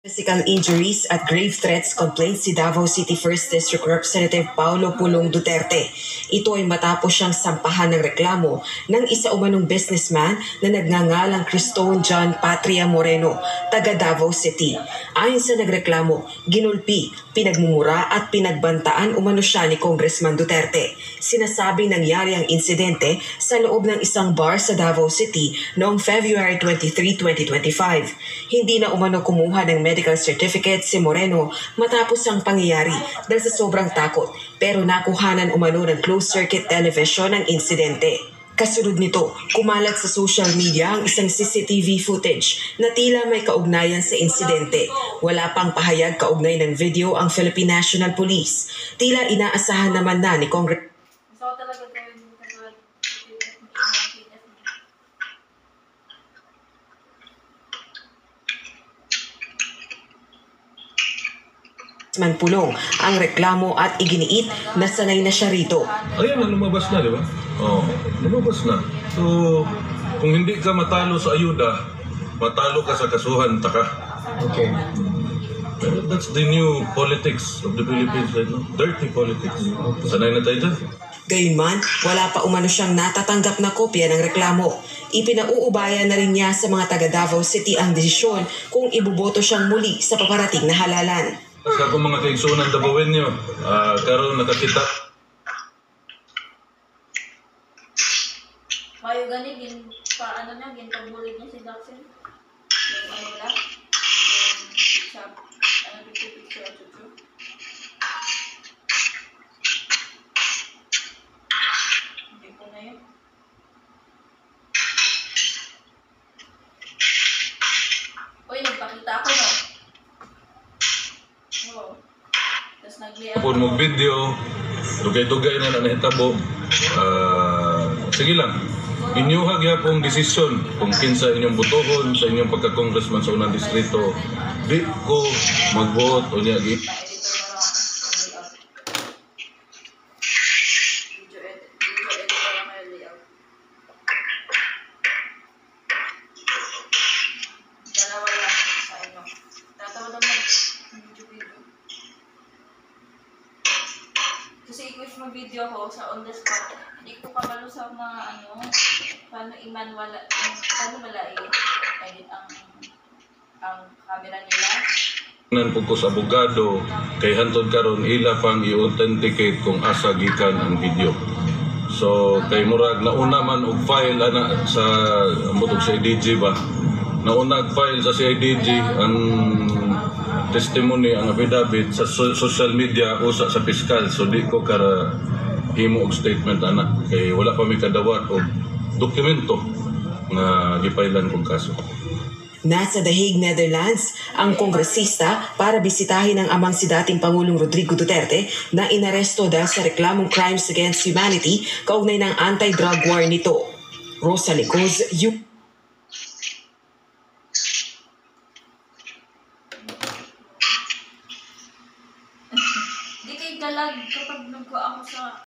Physical injuries at grave threats complaints si Davao City 1st District Representative Paulo Pulong Duterte. Ito ay matapos siyang sampahan ng reklamo ng isa umanong businessman na nagngangalang Cristone John Patria Moreno, taga Davao City. Ayon sa nagreklamo, ginulpi, pinagmumura at pinagbantaan umano siya ni Congressman Duterte. Sinasabing nangyari ang insidente sa loob ng isang bar sa Davao City noong February 23, 2025. Hindi na umano kumuha ng medical certificate si Moreno matapos ang pangyayari dahil sa sobrang takot, pero nakuhanan umano ng closed-circuit television ang insidente. Kasunod nito, kumalat sa social media ang isang CCTV footage na tila may kaugnayan sa insidente. Wala pang pahayag kaugnay ng video ang Philippine National Police. Tila inaasahan naman na ni Congressman Pulong ang reklamo at iginiit na sanay na siya rito. Ayan, lumabas na, di ba? Oo, lumabas na. So, kung hindi ka matalo sa ayuda, matalo ka sa kasuhan, taka. Okay. That's the new politics of the Philippines right now. Dirty politics. Sanay na tayo dyan. Gayunman, wala pa umano siyang natatanggap na kopya ng reklamo. Ipinauubaya na rin niya sa mga taga Davao City ang desisyon kung ibuboto siyang muli sa paparating na halalan. Sa akong mga kaigsunan Dabawen nyo, karon nakakita. Mayo gani, paano na, ginpagbulig niya si Daxon. Yung ano lang, yung sa, picture at chuchu. Hindi ko na yun. Uy, nagpakita ako, no? Kung mag-video, dugay-dugay na nahitabo, sige lang, inyuhag yapong desisyon kung kinsa inyong butohon sa inyong pagka-congressman sa unang distrito. Di ko mag-vote o niya. Kasi i-wish mo video ko sa on the spot. Hindi ko kabalo sa mga paano edit ang camera nila. Nan po ko sa abogado, kay hantod karon ila pang i-authenticate kung asa gikan ang video. So kay murag nauna man og file ana sa mutog sa IDG ba. Nauna og file sa CIDG ang testimony ang affidavit sa social media o sa piskal, so di ko kara himo og statement ana kay wala pa mi kadawat og dokumento nga gipailan kong kaso. Nasa The Hague, Netherlands, ang kongresista para bisitahin ang amang si dating Pangulong Rodrigo Duterte na inaresto dahil sa reklamong crimes against humanity kaugnay ng anti-drug war nito. Rosa Licoz, Di kay galag kapag nagko ako sa